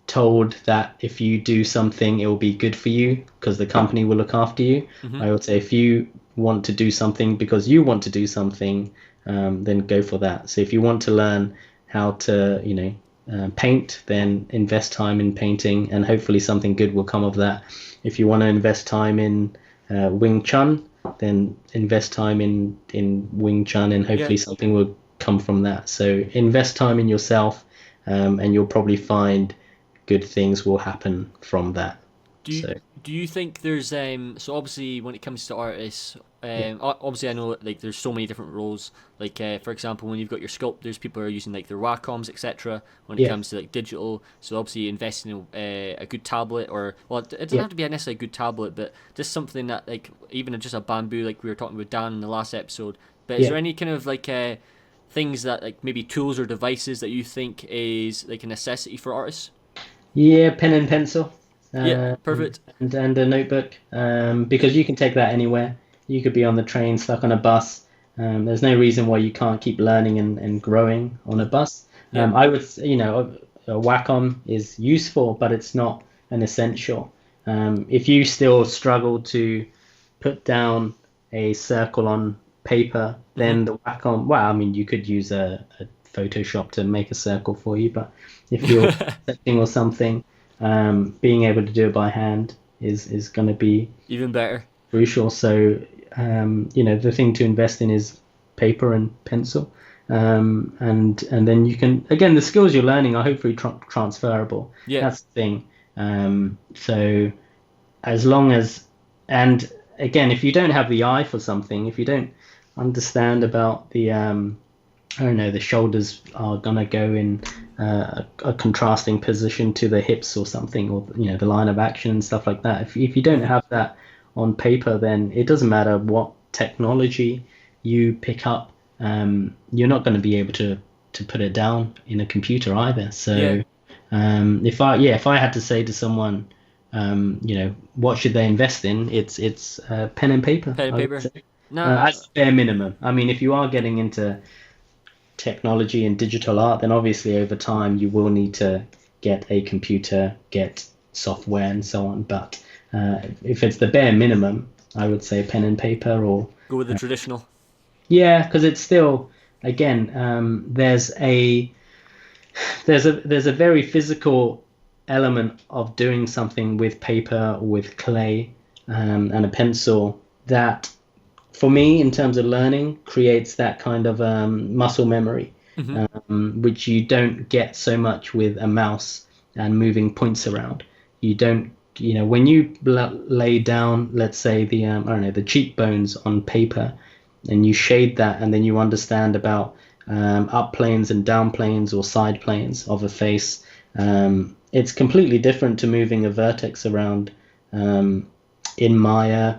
[SPEAKER 2] told that if you do something, it will be good for you because the company will look after you. I would say if you want to do something because you want to do something, then go for that. So if you want to learn how to, paint, then invest time in painting, and hopefully something good will come of that. If you want to invest time in Wing Chun, then invest time in Wing Chun, and hopefully something will come from that. So invest time in yourself, and you'll probably find good things will happen from that.
[SPEAKER 1] Do you think there's so obviously when it comes to artists, obviously I know like there's so many different roles, like for example when you've got your sculptors, people are using like their Wacoms, etc. when it comes to like digital, so obviously investing in a good tablet, or well, it doesn't have to be necessarily a good tablet, but just something that like even just a bamboo, like we were talking with Dan in the last episode. But is there any kind of like things that like maybe tools or devices that you think is like a necessity for artists?
[SPEAKER 2] Pen and pencil.
[SPEAKER 1] Perfect.
[SPEAKER 2] And a notebook, because you can take that anywhere. You could be on the train, stuck on a bus. There's no reason why you can't keep learning and growing on a bus. I would, a Wacom is useful, but it's not an essential. If you still struggle to put down a circle on paper, then the Wacom, well, I mean, you could use a Photoshop to make a circle for you, but if you're setting or something, being able to do it by hand is going to be
[SPEAKER 1] even better,
[SPEAKER 2] crucial. So the thing to invest in is paper and pencil, and then you can, again, the skills you're learning are hopefully transferable. That's the thing. So as long as, and again, if you don't have the eye for something, if you don't understand about the the shoulders are gonna go in a contrasting position to the hips or something, or the line of action and stuff like that. If you don't have that on paper, then it doesn't matter what technology you pick up. You're not going to be able to put it down in a computer either. So if I had to say to someone, what should they invest in, it's pen and paper.
[SPEAKER 1] Pen and paper. No,
[SPEAKER 2] as bare minimum. I mean, if you are getting into technology and digital art, then obviously over time you will need to get a computer, get software and so on. But if it's the bare minimum, I would say pen and paper, or
[SPEAKER 1] go with the traditional.
[SPEAKER 2] Yeah, because it's still, again, there's a very physical element of doing something with paper or with clay and a pencil that, for me, in terms of learning, creates that kind of muscle memory, which you don't get so much with a mouse and moving points around. You don't, when you lay down, let's say the cheekbones on paper, and you shade that, and then you understand about up planes and down planes or side planes of a face. It's completely different to moving a vertex around in Maya.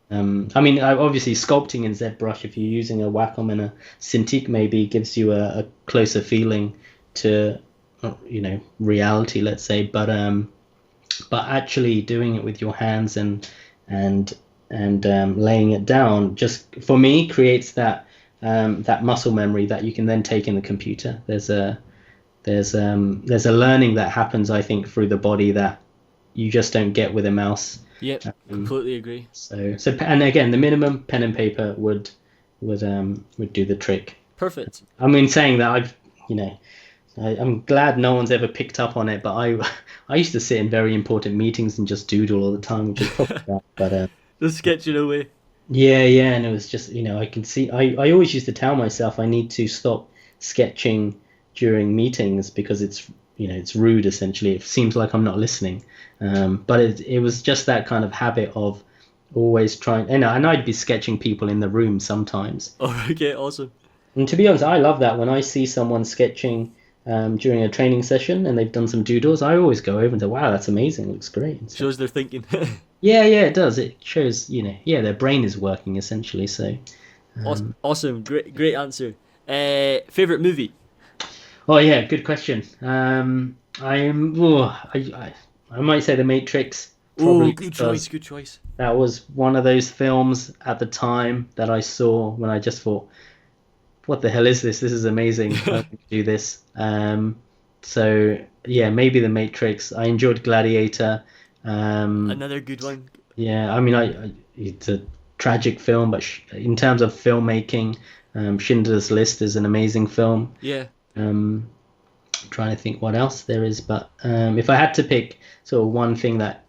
[SPEAKER 2] I mean, obviously sculpting in ZBrush, if you're using a Wacom and a Cintiq, maybe gives you a closer feeling to, reality, let's say. But actually doing it with your hands and laying it down, just for me, creates that muscle memory that you can then take in the computer. There's a learning that happens, I think, through the body that you just don't get with a mouse.
[SPEAKER 1] Yep, completely agree.
[SPEAKER 2] So and again, the minimum, pen and paper would do the trick.
[SPEAKER 1] Perfect.
[SPEAKER 2] I mean, saying that, I'm glad no one's ever picked up on it, but I used to sit in very important meetings and just doodle all the time, which is probably bad, but
[SPEAKER 1] just sketching away.
[SPEAKER 2] Yeah, and it was just, I can see, I always used to tell myself I need to stop sketching during meetings because it's rude, essentially. It seems like I'm not listening. But it was just that kind of habit of always trying, and I'd be sketching people in the room sometimes.
[SPEAKER 1] Oh, okay, awesome.
[SPEAKER 2] And to be honest, I love that. When I see someone sketching during a training session and they've done some doodles, I always go over and say, wow, that's amazing, looks great. So,
[SPEAKER 1] shows they're thinking.
[SPEAKER 2] yeah, it does. It shows, their brain is working, essentially. So
[SPEAKER 1] awesome, great answer. Favorite movie?
[SPEAKER 2] Oh yeah, good question. I might say The Matrix.
[SPEAKER 1] Oh, good choice.
[SPEAKER 2] That was one of those films at the time that I saw when I just thought, what the hell is this? This is amazing. I can do this. So yeah, maybe The Matrix. I enjoyed Gladiator.
[SPEAKER 1] Another good one.
[SPEAKER 2] Yeah, I mean, it's a tragic film, but in terms of filmmaking, Schindler's List is an amazing film.
[SPEAKER 1] Yeah.
[SPEAKER 2] Trying to think what else there is, but if I had to pick sort of one thing that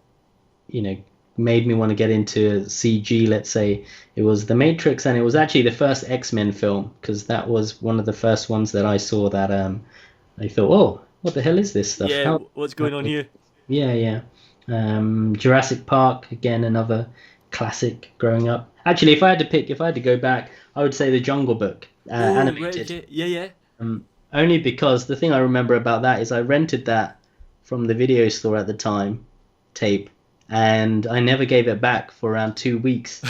[SPEAKER 2] made me want to get into CG, let's say, it was The Matrix, and it was actually the first X-Men film, because that was one of the first ones that I saw that I thought, oh, what the hell is this stuff?
[SPEAKER 1] Yeah, what's going on here?
[SPEAKER 2] Yeah. Jurassic Park, again, another classic growing up. Actually, if I had to go back, I would say The Jungle Book, animated.
[SPEAKER 1] Right, yeah.
[SPEAKER 2] Only because the thing I remember about that is I rented that from the video store at the time, tape, and I never gave it back for around 2 weeks.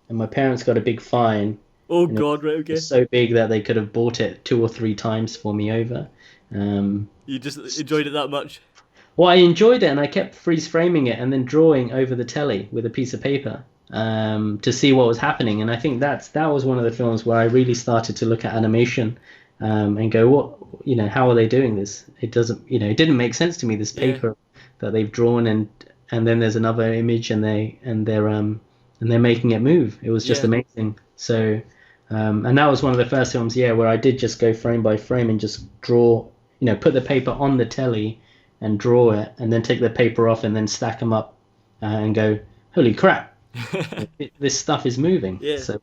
[SPEAKER 2] And my parents got a big fine.
[SPEAKER 1] Oh God, right, okay.
[SPEAKER 2] It was so big that they could have bought it 2 or 3 times for me over.
[SPEAKER 1] You just enjoyed it that much?
[SPEAKER 2] Well, I enjoyed it, and I kept freeze framing it and then drawing over the telly with a piece of paper to see what was happening. And I think that was one of the films where I really started to look at animation and go, what, how are they doing this? It doesn't, it didn't make sense to me. This paper that they've drawn, and then there's another image, and they're making it move. It was just amazing. So, and that was one of the first films, where I did just go frame by frame and just draw, put the paper on the telly and draw it, and then take the paper off and then stack them up and go, holy crap, this stuff is moving.
[SPEAKER 1] Yeah,
[SPEAKER 2] so,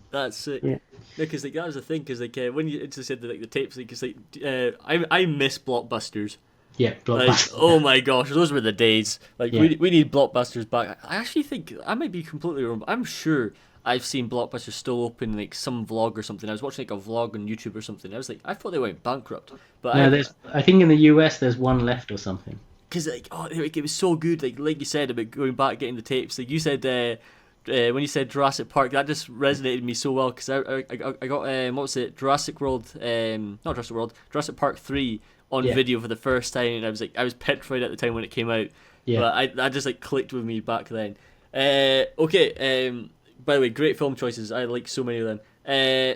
[SPEAKER 1] that's it.
[SPEAKER 2] Yeah.
[SPEAKER 1] Because that was the thing. Because when you said the tapes, because I miss blockbusters.
[SPEAKER 2] Yeah, blockbusters.
[SPEAKER 1] Oh my gosh, those were the days. We need blockbusters back. I actually think I might be completely wrong. I'm sure I've seen blockbusters still open, some vlog or something. I was watching a vlog on YouTube or something. I was I thought they went bankrupt. But
[SPEAKER 2] no, I think in the US there's one left or something.
[SPEAKER 1] Because it was so good. Like you said about going back getting the tapes. Like you said. When you said Jurassic Park, that just resonated with me so well, because I got what was it, Jurassic World, not Jurassic World, Jurassic Park 3 on video for the first time, and I was petrified at the time when it came out. Yeah. But that just clicked with me back then. Okay. By the way, great film choices. I like so many of them.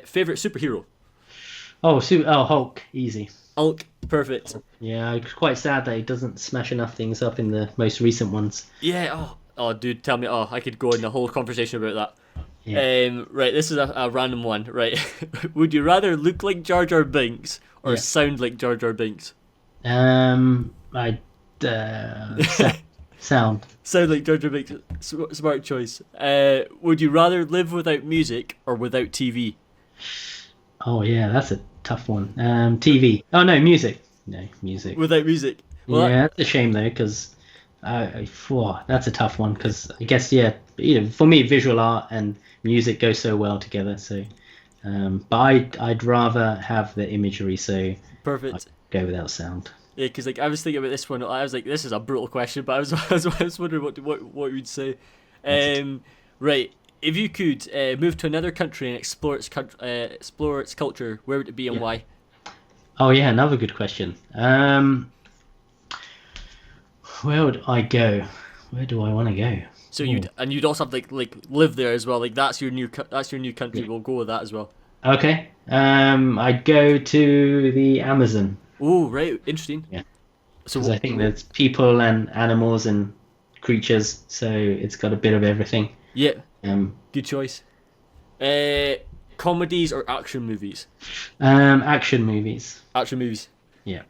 [SPEAKER 1] Favorite superhero?
[SPEAKER 2] Oh, Hulk, easy.
[SPEAKER 1] Hulk, perfect.
[SPEAKER 2] Yeah, it's quite sad that he doesn't smash enough things up in the most recent ones.
[SPEAKER 1] Yeah. Oh, dude, tell me. Oh, I could go in the whole conversation about that.
[SPEAKER 2] Yeah.
[SPEAKER 1] Right, this is a random one. Right, would you rather look like Jar Jar Binks or sound like Jar Jar Binks?
[SPEAKER 2] Sound.
[SPEAKER 1] Sound like Jar Jar Binks. Smart choice. Would you rather live without music or without TV?
[SPEAKER 2] Oh yeah, that's a tough one. TV. Oh no, music. No, music.
[SPEAKER 1] Without music. Well,
[SPEAKER 2] that's a shame though, because. That's a tough one, because I guess for me visual art and music go so well together. So, but I'd rather have the imagery. So
[SPEAKER 1] perfect.
[SPEAKER 2] I'd go without sound.
[SPEAKER 1] Yeah, because I was thinking about this one. I was like, this is a brutal question, but I was wondering what you'd say. Right, if you could move to another country and explore its culture, where would it be and why?
[SPEAKER 2] Oh yeah, another good question. Where would I go? Where do I want to go?
[SPEAKER 1] So you'd also have to live there as well. That's your new country. We'll go with that as well.
[SPEAKER 2] Okay. I'd go to the Amazon.
[SPEAKER 1] Oh, right, interesting.
[SPEAKER 2] Yeah. So I think there's people and animals and creatures, so it's got a bit of everything.
[SPEAKER 1] Yeah. Good choice. Comedies or action movies?
[SPEAKER 2] Action movies.
[SPEAKER 1] Action movies.
[SPEAKER 2] Yeah.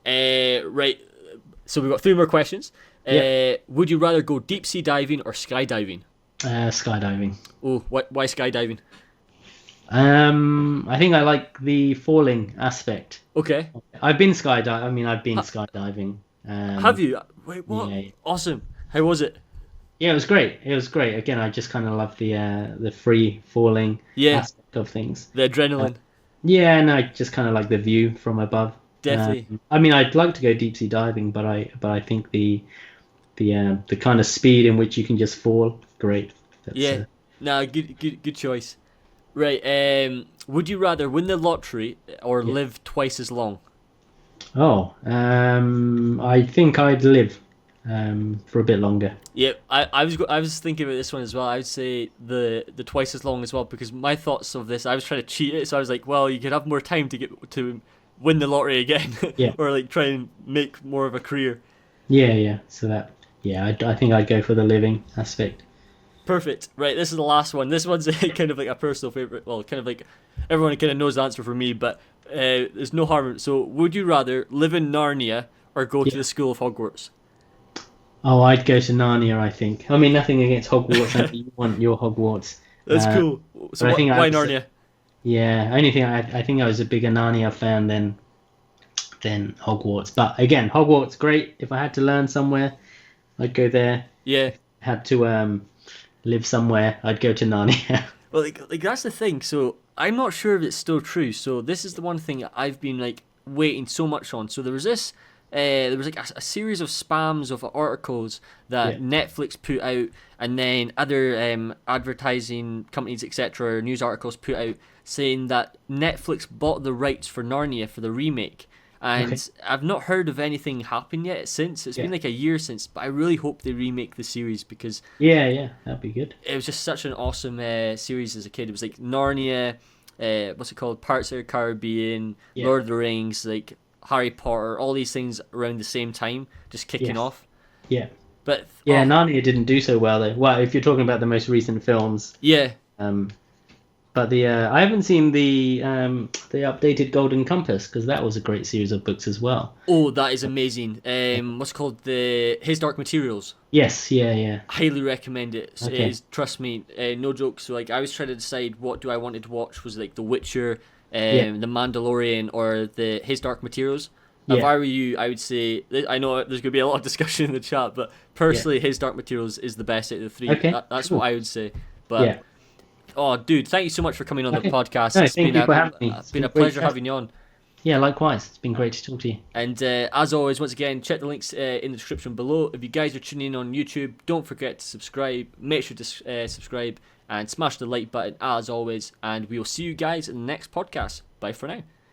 [SPEAKER 1] Right. So we've got 3 more questions. Would you rather go deep sea diving or skydiving?
[SPEAKER 2] Skydiving.
[SPEAKER 1] Oh, why skydiving?
[SPEAKER 2] I think I like the falling aspect.
[SPEAKER 1] Okay.
[SPEAKER 2] I've been skydiving.
[SPEAKER 1] Have you? Wait, what? Yeah. Awesome. How was it?
[SPEAKER 2] Yeah, it was great. Again, I just kind of love the free falling aspect of things.
[SPEAKER 1] The adrenaline.
[SPEAKER 2] And I just kind of like the view from above.
[SPEAKER 1] Definitely.
[SPEAKER 2] I'd like to go deep sea diving, but I think the kind of speed in which you can just fall, great.
[SPEAKER 1] Good choice. Right. Would you rather win the lottery or live twice as long?
[SPEAKER 2] Oh, I think I'd live for a bit longer.
[SPEAKER 1] Yeah, I was thinking about this one as well. I would say the twice as long as well, because my thoughts of this, I was trying to cheat it, so I was like, well, you could have more time to win the lottery again,
[SPEAKER 2] Yeah.
[SPEAKER 1] or like try and make more of a career.
[SPEAKER 2] Yeah. So that, yeah, I think I'd go for the living aspect.
[SPEAKER 1] Perfect. Right, this is the last one. This one's kind of like a personal favorite. Well, kind of like everyone kind of knows the answer for me, but there's no harm. So, would you rather live in Narnia or go to
[SPEAKER 2] Yeah.
[SPEAKER 1] the school of Hogwarts?
[SPEAKER 2] Oh, I'd go to Narnia, I think. I mean, nothing against Hogwarts. I think you want your Hogwarts.
[SPEAKER 1] That's
[SPEAKER 2] Uh,
[SPEAKER 1] cool. So,
[SPEAKER 2] but I think
[SPEAKER 1] why
[SPEAKER 2] I was,
[SPEAKER 1] Narnia?
[SPEAKER 2] yeah, only thing I think I was a bigger Narnia fan than Hogwarts. But again, Hogwarts, great. If I had to learn somewhere, I'd go there.
[SPEAKER 1] Yeah.
[SPEAKER 2] Had to live somewhere, I'd go to Narnia.
[SPEAKER 1] Well, like that's the thing. So I'm not sure if it's still true. So this is the one thing I've been like waiting so much on. So there was this, there was like a series of spams of articles that Netflix put out, and then other advertising companies, etc., news articles put out saying that Netflix bought the rights for Narnia for the remake. And
[SPEAKER 2] Okay.
[SPEAKER 1] I've not heard of anything happen yet since. It's been like a year since, but I really hope they remake the series because
[SPEAKER 2] Yeah, that'd be good.
[SPEAKER 1] it was just such an awesome series as a kid. It was like Narnia, what's it called? Pirates of the Caribbean,
[SPEAKER 2] Yeah.
[SPEAKER 1] Lord of the Rings, like Harry Potter, all these things around the same time, just kicking
[SPEAKER 2] Yes.
[SPEAKER 1] off.
[SPEAKER 2] Yeah.
[SPEAKER 1] But
[SPEAKER 2] Yeah,
[SPEAKER 1] oh,
[SPEAKER 2] Narnia didn't do so well though. Well, if you're talking about the most recent films,
[SPEAKER 1] yeah.
[SPEAKER 2] but the I haven't seen the updated Golden Compass because that was a great series of books as well.
[SPEAKER 1] Oh, that is amazing. What's it called? The His Dark Materials.
[SPEAKER 2] Yes, yeah.
[SPEAKER 1] Highly recommend it. It
[SPEAKER 2] Okay.
[SPEAKER 1] is, trust me, no joke. So like, I was trying to decide what do I wanted to watch. Was like The Witcher,
[SPEAKER 2] Yeah.
[SPEAKER 1] The Mandalorian, or the His Dark Materials. If
[SPEAKER 2] Yeah.
[SPEAKER 1] I were you, I would say I know there's gonna be a lot of discussion in the chat, but personally, His Dark Materials is the best out of the three.
[SPEAKER 2] Okay,
[SPEAKER 1] That's
[SPEAKER 2] cool.
[SPEAKER 1] what I would say. But
[SPEAKER 2] Yeah.
[SPEAKER 1] oh, dude, thank you so much for coming on
[SPEAKER 2] Okay.
[SPEAKER 1] the podcast.
[SPEAKER 2] No,
[SPEAKER 1] It's
[SPEAKER 2] thank
[SPEAKER 1] been
[SPEAKER 2] you for having me.
[SPEAKER 1] it's
[SPEAKER 2] It's
[SPEAKER 1] been
[SPEAKER 2] been
[SPEAKER 1] a
[SPEAKER 2] great
[SPEAKER 1] pleasure
[SPEAKER 2] chat.
[SPEAKER 1] having you on.
[SPEAKER 2] Yeah, likewise. It's been great to talk to you.
[SPEAKER 1] And as always, once again, check the links in the description below. If you guys are tuning in on YouTube, don't forget to subscribe. Make sure to subscribe and smash the like button as always. And we will see you guys in the next podcast. Bye for now.